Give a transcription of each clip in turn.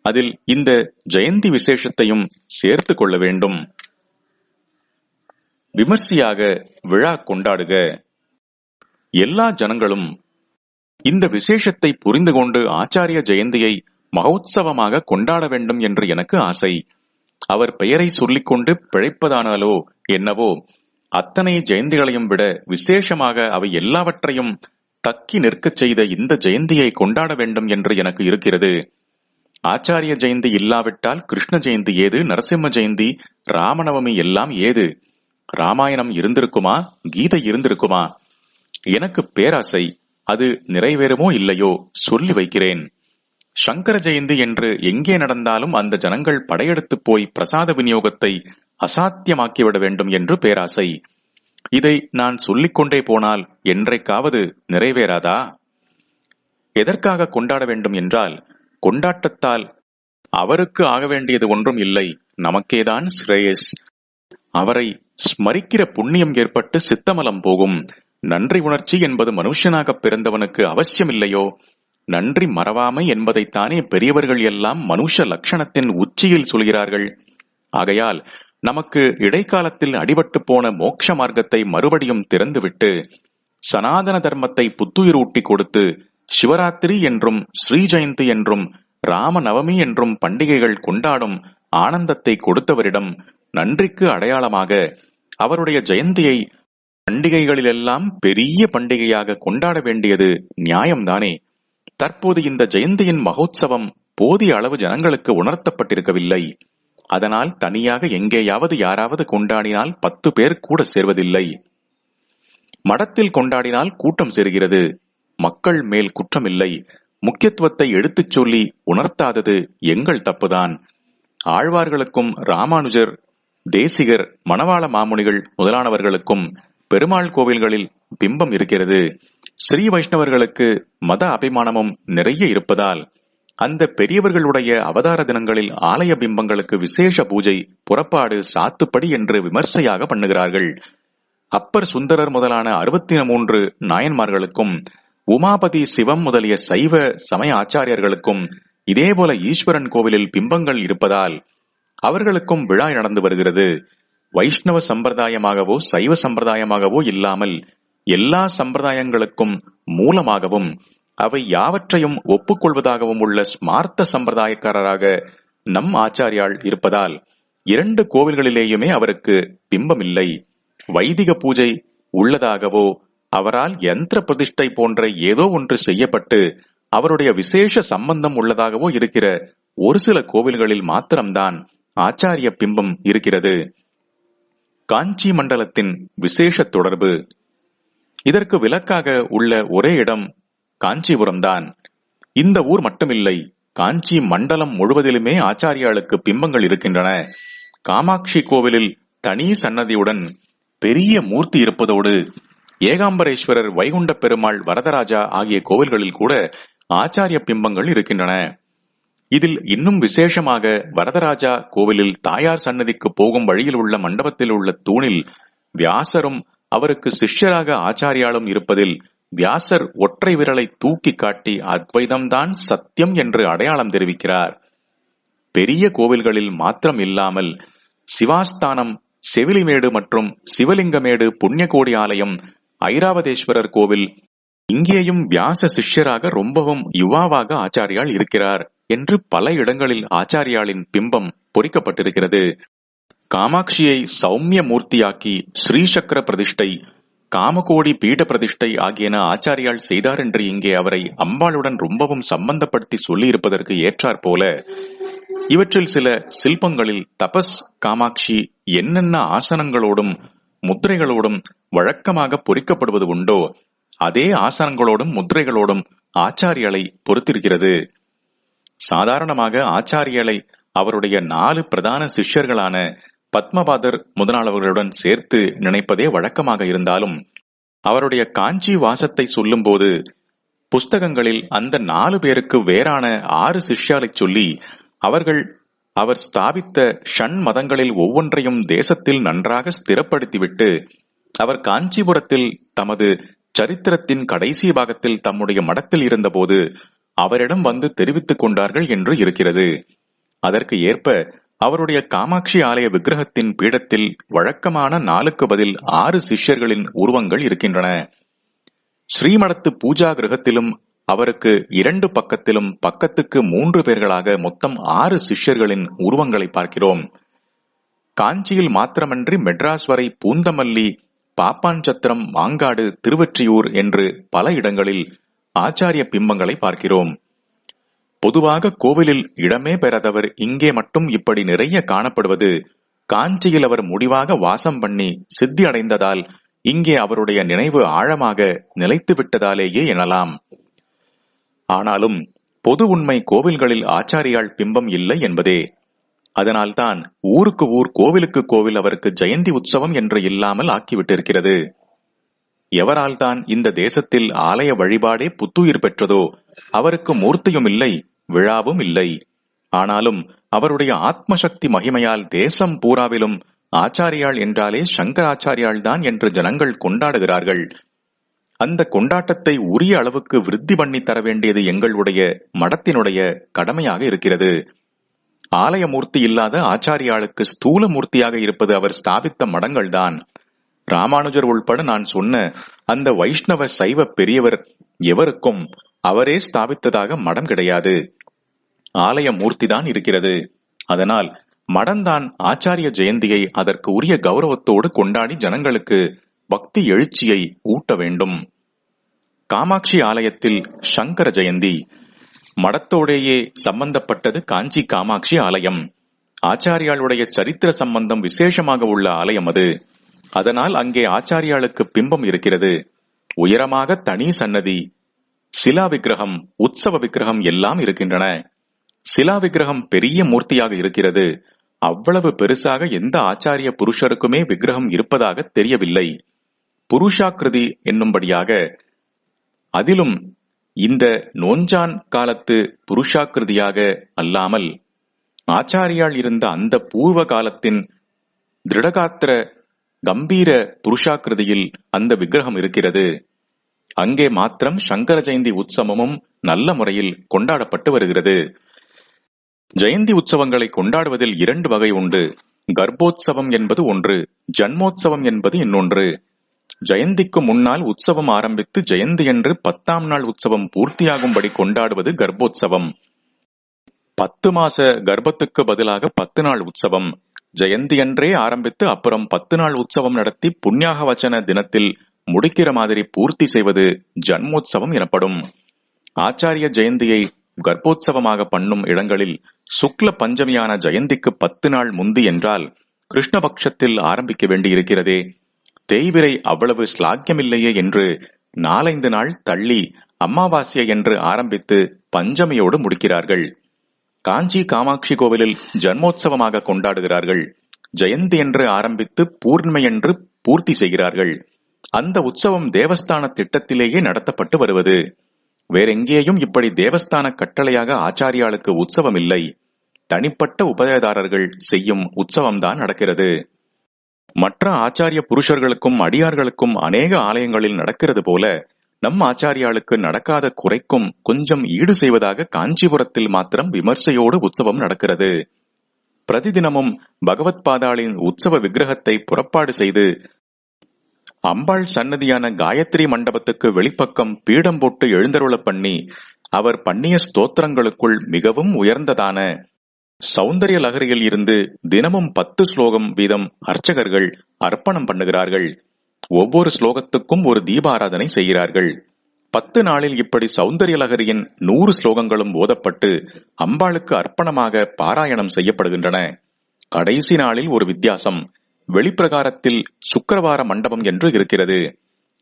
அதில் இந்த ஜெயந்தி விசேஷத்தையும் சேர்த்து கொள்ள வேண்டும். விமர்சையாக விழா கொண்டாடுக. எல்லா ஜனங்களும் இந்த விசேஷத்தை புரிந்து கொண்டு ஆச்சாரிய ஜெயந்தியை மகோத்சவமாக கொண்டாட வேண்டும் என்று எனக்கு ஆசை. அவர் பெயரை சொல்லிக்கொண்டு பிழைப்பதானாலோ என்னவோ, அத்தனை ஜெயந்திகளையும் விட விசேஷமாக அவை எல்லாவற்றையும் தக்கி நிற்கச் செய்த இந்த ஜெயந்தியை கொண்டாட வேண்டும் என்று எனக்கு இருக்கிறது. ஆச்சாரிய ஜெயந்தி இல்லாவிட்டால் கிருஷ்ண ஜெயந்தி ஏது, நரசிம்ம ஜெயந்தி, ராமநவமி எல்லாம் ஏது? ராமாயணம் இருந்திருக்குமா, கீதை இருந்திருக்குமா? எனக்கு பேராசை. அது நிறைவேறுமோ இல்லையோ சொல்லி வைக்கிறேன். சங்கர ஜெயந்தி என்று எங்கே நடந்தாலும் அந்த ஜனங்கள் படையெடுத்து போய் பிரசாத விநியோகத்தை அசாத்தியமாக்கிவிட வேண்டும் என்று பேராசை. இதை நான் சொல்லிக்கொண்டே போனால் என்றைக்காவது நிறைவேறாதா? எதற்காக கொண்டாட வேண்டும் என்றால், கொண்டாட்டத்தால் அவருக்கு ஆக வேண்டியது ஒன்றும் இல்லை, நமக்கேதான் ஸ்ரேயஸ். அவரை ஸ்மரிக்கிற புண்ணியம் ஏற்பட்டு சித்தமலம் போகும். நன்றி உணர்ச்சி என்பது மனுஷனாக பிறந்தவனுக்கு அவசியமில்லையோ? நன்றி மறவாமை என்பதைத்தானே பெரியவர்கள் எல்லாம் மனுஷ லட்சணத்தின் உச்சியில் சொல்கிறார்கள். ஆகையால் நமக்கு இடைக்காலத்தில் அடிபட்டு போன மோட்ச மார்க்கத்தை மறுபடியும் திறந்துவிட்டு சனாதன தர்மத்தை புத்துயிரூட்டி கொடுத்து சிவராத்திரி என்றும் ஸ்ரீ ஜெயந்தி என்றும் ராம நவமி என்றும் பண்டிகைகள் கொண்டாடும் ஆனந்தத்தை கொடுத்தவரிடம் நன்றிக்கு அடையாளமாக அவருடைய ஜெயந்தியை பண்டிகைகளிலெல்லாம் பெரிய பண்டிகையாக கொண்டாட வேண்டியது நியாயம்தானே? தற்போது இந்த ஜெயந்தியின் மகோத்சவம் போதிய அளவு ஜனங்களுக்கு உணர்த்தப்பட்டிருக்கவில்லை. அதனால் தனியாக எங்கேயாவது யாராவது கொண்டாடினால் 10 பேர் கூட சேர்வதில்லை. மடத்தில் கொண்டாடினால் கூட்டம் சேர்கிறது. மக்கள் மேல் குற்றமில்லை. முக்கியத்துவத்தை எடுத்துச் சொல்லி உணர்த்தாதது எங்கள் தப்புதான். ஆழ்வார்களுக்கும் ராமானுஜர், தேசிகர், மணவாள மாமுனிகள் முதலானவர்களுக்கும் பெருமாள் கோவில்களில் பிம்பம் இருக்கிறது. ஸ்ரீ வைஷ்ணவர்களுக்கு மத அபிமானமும் நிறைய இருப்பதால் அந்த பெரியவர்களுடைய அவதார தினங்களில் ஆலய பிம்பங்களுக்கு விசேஷ பூஜை, புறப்பாடு, சாத்துப்படி என்று விமர்சையாக பண்ணுகிறார்கள். அப்பர் சுந்தரர் முதலான 63 நாயன்மார்களுக்கும் உமாபதி, சிவம் முதலிய சைவ சமய ஆச்சாரியர்களுக்கும் இதேபோல ஈஸ்வரன் கோவிலில் பிம்பங்கள் இருப்பதால் அவர்களுக்கும் விழா நடந்து வருகிறது. வைஷ்ணவ சம்பிரதாயமாகவோ சைவ சம்பிரதாயமாகவோ இல்லாமல் எல்லா சம்பிரதாயங்களுக்கும் மூலமாகவும் அவை யாவற்றையும் ஒப்புக்கொள்வதாகவும் உள்ள ஸ்மார்த்த சம்பிரதாயக்காரராக நம் ஆச்சாரியால் இருப்பதால் 2 கோவில்களிலேயுமே அவருக்கு பிம்பமில்லை. வைதிக பூஜை உள்ளதாகவோ அவரால் யந்திர பிரதிஷ்டை போன்ற ஏதோ ஒன்று செய்யப்பட்டு அவருடைய விசேஷ சம்பந்தம் உள்ளதாகவோ இருக்கிற ஒரு சில கோவில்களில் மாத்திரம்தான் ஆச்சாரிய பிம்பம் இருக்கிறது. காஞ்சி மண்டலத்தின் விசேஷ தொடர்பு. இதற்கு விலக்காக உள்ள ஒரே இடம் காஞ்சிபுரம்தான். இந்த ஊர் மட்டுமில்லை, காஞ்சி மண்டலம் முழுவதிலுமே ஆச்சாரியாளுக்கு பிம்பங்கள் இருக்கின்றன. காமாட்சி கோவிலில் தனி சன்னதியுடன் பெரிய மூர்த்தி இருப்பதோடு ஏகாம்பரேஸ்வரர், வைகுண்ட பெருமாள், வரதராஜா ஆகிய கோவில்களில் கூட ஆச்சாரிய பிம்பங்கள் இருக்கின்றன. இதில் இன்னும் விசேஷமாக வரதராஜா கோவிலில் தாயார் சன்னதிக்கு போகும் வழியில் உள்ள மண்டபத்தில் உள்ள தூணில் வியாசரும் அவருக்கு சிஷ்யராக ஆச்சாரியாலும் இருப்பதில் வியாசர் ஒற்றை விரலை தூக்கி காட்டி அத்வைதம்தான் சத்தியம் என்று அடையாளம் தெரிவிக்கிறார். பெரிய கோவில்களில் மாத்திரம் இல்லாமல் சிவாஸ்தானம், செவிலிமேடு மற்றும் சிவலிங்கமேடு புண்ணியகோடி ஆலயம், ஐராவதேஸ்வரர் கோவில், இங்கேயும் வியாச சிஷ்யராக ரொம்பவும் யுவாவாக ஆச்சாரியால் இருக்கிறார் என்று பல இடங்களில் ஆச்சாரியாளின் பிம்பம் பொறிக்கப்பட்டிருக்கிறது. காமாட்சியை சௌமிய மூர்த்தியாக்கி ஸ்ரீசக்கர பிரதிஷ்டை, காமகோடி பீட பிரதிஷ்டை ஆகியன ஆச்சாரியால் செய்தார் என்று இங்கே அவரை அம்பாளுடன் ரொம்பவும் சம்பந்தப்படுத்தி சொல்லியிருப்பதற்கு ஏற்றாற் போல இவற்றில் சில சில்பங்களில் தபஸ் காமாட்சி என்னென்ன ஆசனங்களோடும் முத்திரைகளோடும் வழக்கமாக பொறிக்கப்படுவது உண்டோ அதே ஆசனங்களோடும் முத்திரைகளோடும் ஆச்சாரியாலை பொறுத்திருக்கிறது. சாதாரணமாக ஆச்சாரியாலை அவருடைய 4 பிரதான சிஷ்யர்களான பத்மபாதர் முதலானவர்களுடன் சேர்த்து நினைப்பதே வழக்கமாக இருந்தாலும் அவருடைய காஞ்சி வாசத்தை சொல்லும் போது புஸ்தகங்களில் அந்த 4 பேருக்கு வேறான 6 சிஷ்யாலை சொல்லி அவர் ஸ்தாபித்த ஷண் மதங்களில் ஒவ்வொன்றையும் தேசத்தில் நன்றாக ஸ்திரப்படுத்திவிட்டு அவர் காஞ்சிபுரத்தில் தமது சரித்திரத்தின் கடைசி பாகத்தில் தம்முடைய மடத்தில் இருந்தபோது அவரிடம் வந்து தெரிவித்துக் கொண்டார்கள் என்று இருக்கிறது. அதற்கு ஏற்ப அவருடைய காமாட்சி ஆலய விக்கிரகத்தின் பீடத்தில் வழக்கமான 4க்கு பதில் 6 சிஷ்யர்களின் உருவங்கள் இருக்கின்றன. ஸ்ரீமடத்து பூஜா கிரகத்திலும் அவருக்கு 2 பக்கத்திலும் பக்கத்துக்கு 3 பேர்களாக மொத்தம் 6 சிஷ்யர்களின் உருவங்களை பார்க்கிறோம். காஞ்சியில் மாத்திரமன்றி மெட்ராஸ் வரை பூந்தமல்லி, பாப்பான்சத்திரம், மாங்காடு, திருவொற்றியூர் என்று பல இடங்களில் ஆச்சாரிய பிம்பங்களை பார்க்கிறோம். பொதுவாக கோவிலில் இடமே பெறாதவர் இங்கே மட்டும் இப்படி நிறைய காணப்படுவது காஞ்சியில் அவர் முடிவாக வாசம் பண்ணி சித்தி அடைந்ததால் இங்கே அவருடைய நினைவு ஆழமாக நிலைத்து விட்டதாலேயே எனலாம். ஆனாலும் பொது உண்மை கோவில்களில் ஆச்சாரியால் பிம்பம் இல்லை என்பதே. அதனால்தான் ஊருக்கு ஊர், கோவிலுக்கு கோவில் அவருக்கு ஜெயந்தி உற்சவம் என்று இல்லாமல் ஆக்கிவிட்டிருக்கிறது. எவரால் தான் இந்த தேசத்தில் ஆலய வழிபாடே புத்துயிர் பெற்றதோ அவருக்கு மூர்த்தியும் இல்லை, விழாவும் இல்லை. ஆனாலும் அவருடைய ஆத்மசக்தி மகிமையால் தேசம் பூராவிலும் ஆச்சாரியாள் என்றாலே சங்கராச்சாரியாள் தான் என்று ஜனங்கள் கொண்டாடுகிறார்கள். அந்த கொண்டாட்டத்தை உரிய அளவுக்கு விருத்தி பண்ணி தர வேண்டியது எங்களுடைய மடத்தினுடைய கடமையாக இருக்கிறது. ஆலய மூர்த்தி இல்லாத ஆச்சாரியாளுக்கு ஸ்தூல மூர்த்தியாக இருப்பது அவர் ஸ்தாபித்த மடங்கள்தான். ராமானுஜர் உள்பட நான் சொன்ன அந்த வைஷ்ணவ சைவ பெரியவர் எவருக்கும் அவரே ஸ்தாபித்ததாக மடம் கிடையாது. ஆலய மூர்த்திதான் இருக்கிறது. அதனால் மடம்தான் ஆச்சாரிய ஜெயந்தியை அதற்கு உரிய கௌரவத்தோடு கொண்டாடி ஜனங்களுக்கு பக்தி எழுச்சியை ஊட்ட வேண்டும். காமாட்சி ஆலயத்தில் சங்கர ஜெயந்தி மடத்தோடேயே சம்பந்தப்பட்டது. காஞ்சி காமாட்சி ஆலயம் ஆச்சாரியாளுடைய சரித்திர சம்பந்தம் விசேஷமாக உள்ள ஆலயம் அது. அதனால் அங்கே ஆச்சாரியாளுக்கு பிம்பம் இருக்கிறது. உயரமாக தனி சன்னதி, சிலா விக்கிரகம், உற்சவ விக்கிரகம் எல்லாம் இருக்கின்றன. சிலா விக்கிரகம் பெரிய மூர்த்தியாக இருக்கிறது. அவ்வளவு பெருசாக எந்த ஆச்சாரிய புருஷருக்குமே விக்கிரகம் இருப்பதாக தெரியவில்லை. புருஷாக்கிருதி என்னும்படியாக, அதிலும் இந்த நோஞ்சான் காலத்து புருஷாக்கிருதியாக அல்லாமல் ஆச்சாரியால் இருந்த அந்த பூர்வ காலத்தின் திருடகாத்திர கம்பீர புருஷாக்கிருதியில் அந்த விக்கிரகம் இருக்கிறது. அங்கே மாத்திரம் சங்கர ஜெயந்தி உற்சவமும் நல்ல முறையில் கொண்டாடப்பட்டு வருகிறது. ஜெயந்தி உற்சவங்களை கொண்டாடுவதில் 2 வகை உண்டு. கர்ப்போத்சவம் என்பது ஒன்று, ஜன்மோத்சவம் என்பது இன்னொன்று. ஜெயந்திக்கு முன்னால் உற்சவம் ஆரம்பித்து ஜெயந்தி என்று 10ஆம் நாள் உற்சவம் பூர்த்தியாகும்படி கொண்டாடுவது கர்ப்போத்சவம். 10 மாச கர்ப்பத்துக்கு பதிலாக 10 நாள் உற்சவம். ஜெயந்தி அன்றே ஆரம்பித்து அப்புறம் 10 நாள் உற்சவம் நடத்தி புண்ணியாக வச்சன தினத்தில் முடிக்கிற மாதிரி பூர்த்தி செய்வது ஜன்மோத்சவம் எனப்படும். ஆச்சாரிய ஜெயந்தியை கர்ப்போத்சவமாக பண்ணும் இடங்களில் சுக்ல பஞ்சமியான ஜெயந்திக்கு 10 நாள் முந்தி என்றால் கிருஷ்ணபக்ஷத்தில் ஆரம்பிக்க வேண்டி இருக்கிறதே. தேய்பிரை அவ்வளவு ஸ்லாக்கியமில்லையே என்று 4-5 நாள் தள்ளி அமாவாஸ்யை என்று ஆரம்பித்து பஞ்சமியோடு முடிக்கிறார்கள். காஞ்சி காமாட்சி கோவிலில் ஜன்மோத்சவமாக கொண்டாடுகிறார்கள். ஜெயந்தி என்று ஆரம்பித்து பூர்ணிமை என்று பூர்த்தி செய்கிறார்கள். அந்த உற்சவம் தேவஸ்தான திட்டத்திலேயே நடத்தப்பட்டு வருவது. வேறெங்கேயும் இப்படி தேவஸ்தான கட்டளையாக ஆச்சாரியாளுக்கு உற்சவம் இல்லை. தனிப்பட்ட உபயதாரர்கள் செய்யும் உற்சவம்தான் நடக்கிறது. மற்ற ஆச்சாரிய புருஷர்களுக்கும் அடியார்களுக்கும் அநேக ஆலயங்களில் நடக்கிறது போல நம் ஆச்சாரியாளுக்கு நடக்காத குறைக்கும் கொஞ்சம் ஈடு செய்வதாக காஞ்சிபுரத்தில் மாத்திரம் விமர்சையோடு உற்சவம் நடக்கிறது. பிரதிதினமும் பகவத் பாதாளின் உற்சவ விக்கிரகத்தை புறப்பாடு செய்து அம்பாள் சன்னதியான காயத்ரி மண்டபத்துக்கு வெளிப்பக்கம் பீடம் போட்டு எழுந்தருள பண்ணி அவர் பண்ணிய ஸ்தோத்திரங்களுக்குள் மிகவும் உயர்ந்ததான சௌந்தரிய லகரியில் இருந்து தினமும் 10 ஸ்லோகம் வீதம் அர்ச்சகர்கள் அர்ப்பணம் பண்ணுகிறார்கள். ஒவ்வொரு ஸ்லோகத்துக்கும் ஒரு தீபாராதனை செய்கிறார்கள். 10 நாளில் இப்படி சௌந்தரிய லகரியின் 100 ஸ்லோகங்களும் ஓதப்பட்டு அம்பாளுக்கு அர்ப்பணமாக பாராயணம் செய்யப்படுகின்றன. கடைசி நாளில் ஒரு வித்தியாசம். வெளிப்பிரகாரத்தில் சுக்கிரவார மண்டபம் என்று இருக்கிறது.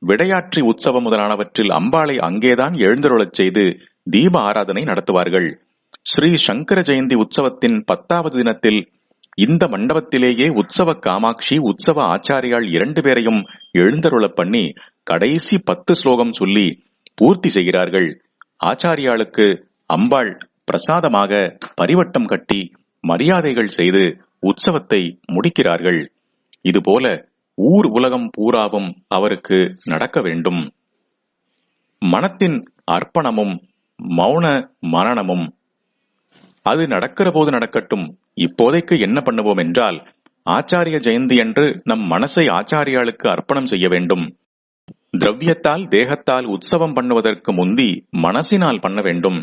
விடையாற்றி உற்சவம் முதலானவற்றில் அம்பாளை அங்கேதான் எழுந்தருளச் செய்து தீப ஆராதனை நடத்துவார்கள். ஸ்ரீ சங்கர ஜெயந்தி உற்சவத்தின் 10வது தினத்தில் இந்த மண்டபத்திலேயே உற்சவ காமாட்சி, உற்சவ ஆச்சாரியால் 2 பேரையும் எழுந்தருள பண்ணி கடைசி 10 ஸ்லோகம் சொல்லி பூர்த்தி செய்கிறார்கள். ஆச்சாரியாளுக்கு அம்பாள் பிரசாதமாக பரிவட்டம் கட்டி மரியாதைகள் செய்து உற்சவத்தை முடிக்கிறார்கள். இதுபோல ஊர் உலகம் பூராவும் அவருக்கு நடக்க வேண்டும். மனத்தின் அர்ப்பணமும் மௌன மரணமும் அது நடக்கிற போது நடக்கட்டும். இப்போதைக்கு என்ன பண்ணுவோம் என்றால், ஆச்சாரிய ஜெயந்தி அன்று நம் மனசை ஆச்சாரியாளுக்கு அர்ப்பணம் செய்ய வேண்டும். திரவியத்தால் தேகத்தால் உற்சவம் பண்ணுவதற்கு முந்தி மனசினால் பண்ண வேண்டும்.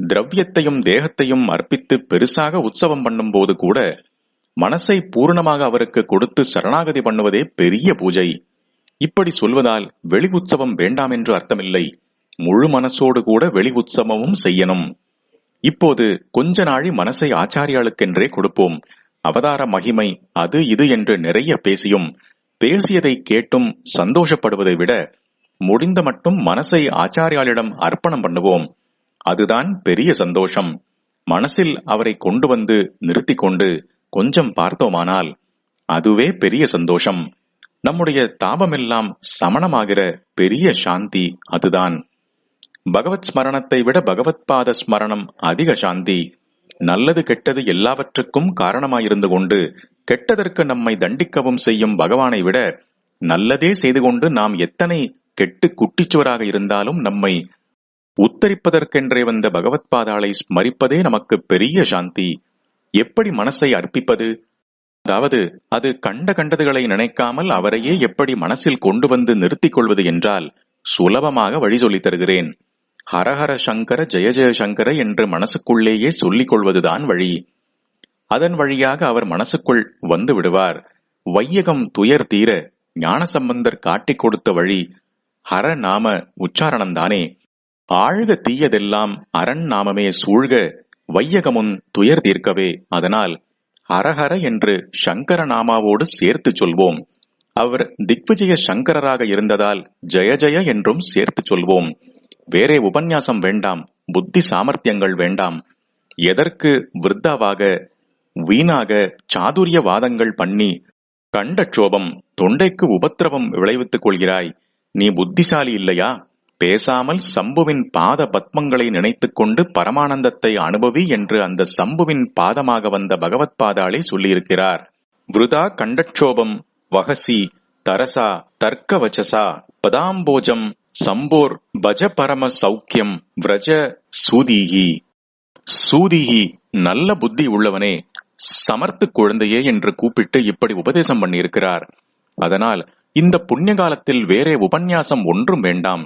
திரவியத்தையும் தேகத்தையும் அர்ப்பித்து பெருசாக உற்சவம் பண்ணும் போது கூட மனசை பூர்ணமாக அவருக்கு கொடுத்து சரணாகதி பண்ணுவதே பெரிய பூஜை. இப்படி சொல்வதால் வெளி உற்சவம் வேண்டாம் என்று அர்த்தமில்லை. முழு மனசோடு கூட வெளி உற்சவமும் செய்யணும். இப்போது கொஞ்ச நாழி மனசை ஆச்சாரியாளுக்கென்றே கொடுப்போம். அவதார மகிமை அது இது என்று நிறைய பேசியும் பேசியதை கேட்டும் சந்தோஷப்படுவதை விட முடிந்த மட்டும் மனசை ஆச்சாரியாளிடம் அர்ப்பணம் பண்ணுவோம். அதுதான் பெரிய சந்தோஷம். மனசில் அவரை கொண்டு வந்து நிறுத்தி கொண்டு கொஞ்சம் பார்த்தோமானால் அதுவே பெரிய சந்தோஷம். நம்முடைய தாபமெல்லாம் சமணமாகிற பெரிய சாந்தி அதுதான். பகவத் ஸ்மரணத்தை விட பகவத் பாத ஸ்மரணம் அதிக சாந்தி. நல்லது கெட்டது எல்லாவற்றுக்கும் காரணமாயிருந்து கொண்டு கெட்டதற்கு நம்மை தண்டிக்கவும் செய்யும் பகவானை விட நல்லதே செய்து கொண்டு நாம் எத்தனை கெட்டு குட்டிச்சுவராக இருந்தாலும் நம்மை உத்தரிப்பதற்கென்றே வந்த பகவத் பாதாளை ஸ்மரிப்பதே நமக்கு பெரிய சாந்தி. எப்படி மனசை அர்ப்பிப்பது? அதாவது அது கண்டதுகளை நினைக்காமல் அவரையே எப்படி மனசில் கொண்டு வந்து நிறுத்திக் கொள்வது என்றால் சுலபமாக வழி சொல்லித் தருகிறேன். ஹரஹர சங்கர ஜெய ஜெய சங்கர என்று மனசுக்குள்ளேயே சொல்லிக் கொள்வதுதான் வழி. அதன் வழியாக அவர் மனசுக்குள் வந்து விடுவார். வையகம் துயர் தீர ஞானசம்பந்தர் காட்டிக் கொடுத்த வழி ஹர நாம உச்சாரணம்தானே. ஆழ்க தீயதெல்லாம் அரண் நாமமே சூழ்க வையகமுன் துயர் தீர்க்கவே. அதனால் ஹரஹர என்று சங்கர நாமாவோடு சேர்த்து சொல்வோம். அவர் திக்விஜய சங்கரராக இருந்ததால் ஜெய ஜெய என்றும் சேர்த்து சொல்வோம். வேறே உபன்யாசம் வேண்டாம், புத்தி சாமர்த்தியங்கள் வேண்டாம். எதற்கு விருத்தாவாக வீணாக சாதுரிய வாதங்கள் பண்ணி கண்டட்சோபம் தொண்டைக்கு உபத்திரவம் விளைவித்துக் கொள்கிறாய்? நீ புத்திசாலி இல்லையா? பேசாமல் சம்புவின் பாத பத்மங்களை நினைத்துக் கொண்டு பரமானந்தத்தை அனுபவி என்று அந்த சம்புவின் பாதமாக வந்த பகவத் பாதாளை சொல்லியிருக்கிறார். விருதா கண்டட்சோபம் வகசி தரசா தர்க்க வச்சசா பதாம்போஜம் சம்போர் பஜ பரம சௌக்கியம் விரஜ சூதீகி. சூதீகி நல்ல புத்தி உள்ளவனே, சமர்த்து குழந்தையே என்று கூப்பிட்டு இப்படி உபதேசம் பண்ணியிருக்கிறார். அதனால் இந்த புண்ணிய காலத்தில் வேறே உபன்யாசம் ஒன்றும் வேண்டாம்.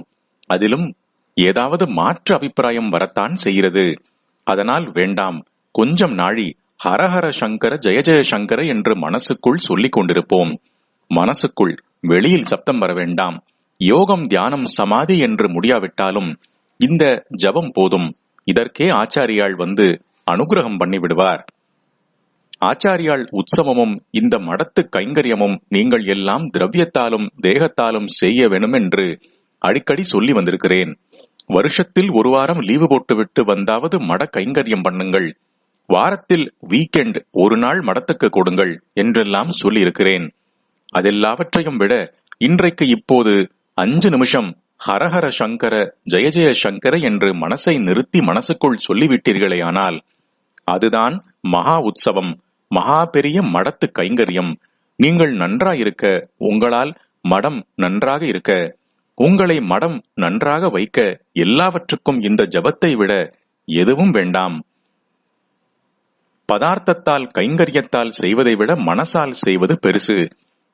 அதிலும் ஏதாவது மாற்று அபிப்பிராயம் வரத்தான் செய்கிறது. அதனால் வேண்டாம். கொஞ்சம் நாழி ஹரஹர சங்கர ஜெய ஜெய சங்கர என்று மனசுக்குள் சொல்லிக் கொண்டிருப்போம். மனசுக்குள், வெளியில் சப்தம் வர வேண்டாம். யோகம் தியானம் சமாதி என்று முடியாவிட்டாலும் இந்த ஜபம் போதும். இதற்கே ஆச்சாரியாள் வந்து அனுகிரகம் பண்ணி விடுவார். ஆச்சாரியாள் உற்சவமும் இந்த மடத்து கைங்கரியமும் நீங்கள் எல்லாம் திரவியத்தாலும் தேகத்தாலும் செய்ய வேணும் என்று அடிக்கடி சொல்லி வந்திருக்கிறேன். வருஷத்தில் ஒரு வாரம் லீவு போட்டுவிட்டு வந்தாவது மட கைங்கரியம் பண்ணுங்கள். வாரத்தில் வீக்கெண்ட் ஒரு நாள் மடத்துக்கு கொடுங்கள் என்றெல்லாம் சொல்லி இருக்கிறேன். அதெல்லாவற்றையும் விட இன்றைக்கு இப்போது 5 நிமிஷம் ஹரஹர சங்கர ஜெய ஜெய சங்கர என்று மனசை நிறுத்தி மனசுக்குள் சொல்லிவிட்டீர்களே, ஆனால் அதுதான் மகா உற்சவம், மகா பெரிய மடத்து கைங்கரியம். நீங்கள் நன்றாயிருக்க, உங்களால் மடம் நன்றாக இருக்க, உங்களை மடம் நன்றாக வைக்க எல்லாவற்றுக்கும் இந்த ஜபத்தை விட எதுவும் வேண்டாம். பதார்த்தத்தால் கைங்கரியத்தால் செய்வதை விட மனசால் செய்வது பெருசு.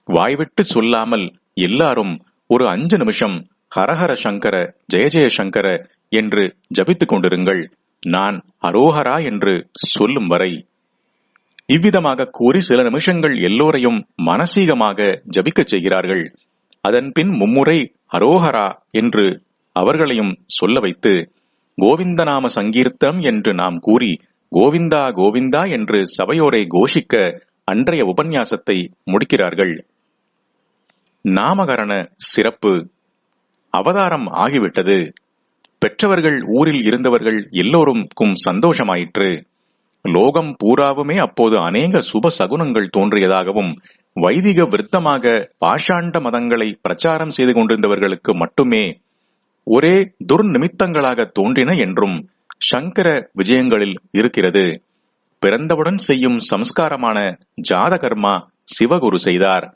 வாய்விட்டு சொல்லாமல் எல்லாரும் ஒரு 5 நிமிஷம் ஹரஹர சங்கர ஜெய ஜெய சங்கர என்று ஜபித்துக் கொண்டிருங்கள், நான் அரோஹரா என்று சொல்லும் வரை. இவ்விதமாக கூறி சில நிமிஷங்கள் எல்லோரையும் மனசீகமாக ஜபிக்கச் செய்கிறார்கள். அதன் பின் மும்முறை அரோஹரா என்று அவர்களையும் சொல்ல வைத்து கோவிந்தநாம சங்கீர்த்தம் என்று நாம் கூறி கோவிந்தா கோவிந்தா என்று சபையோரை கோஷிக்க அன்றைய உபன்யாசத்தை முடிக்கிறார்கள். நாமகரண சிறப்பு. அவதாரம் ஆகிவிட்டது. பெற்றவர்கள் ஊரில் இருந்தவர்கள் எல்லோருக்கும் சந்தோஷமாயிற்று. லோகம் பூராவுமே அப்போது அநேக சுப சகுனங்கள் தோன்றியதாகவும் வைதிக விருத்தமாக பாஷாண்ட மதங்களை பிரச்சாரம் செய்து கொண்டிருந்தவர்களுக்கு மட்டுமே ஒரே துர்நிமித்தங்களாக தோன்றின என்றும் சங்கர விஜயங்களில் இருக்கிறது. பிறந்தவுடன் செய்யும் சம்ஸ்காரமான ஜாத கர்மா சிவகுரு செய்தார்.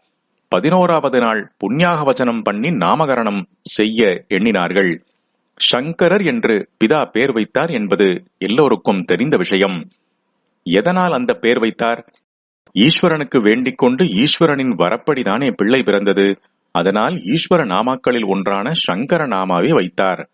11வது நாள் புண்ணியாக வச்சனம் பண்ணி நாமகரணம் செய்ய எண்ணினார்கள். சங்கரர் என்று பிதா பேர் வைத்தார் என்பது எல்லோருக்கும் தெரிந்த விஷயம். எதனால் அந்த பெயர் வைத்தார்? ஈஸ்வரனுக்கு வேண்டிக் கொண்டு ஈஸ்வரனின் வரப்படிதானே பிள்ளை பிறந்தது. அதனால் ஈஸ்வர நாமாக்களில் ஒன்றான சங்கர நாமாவை வைத்தார்.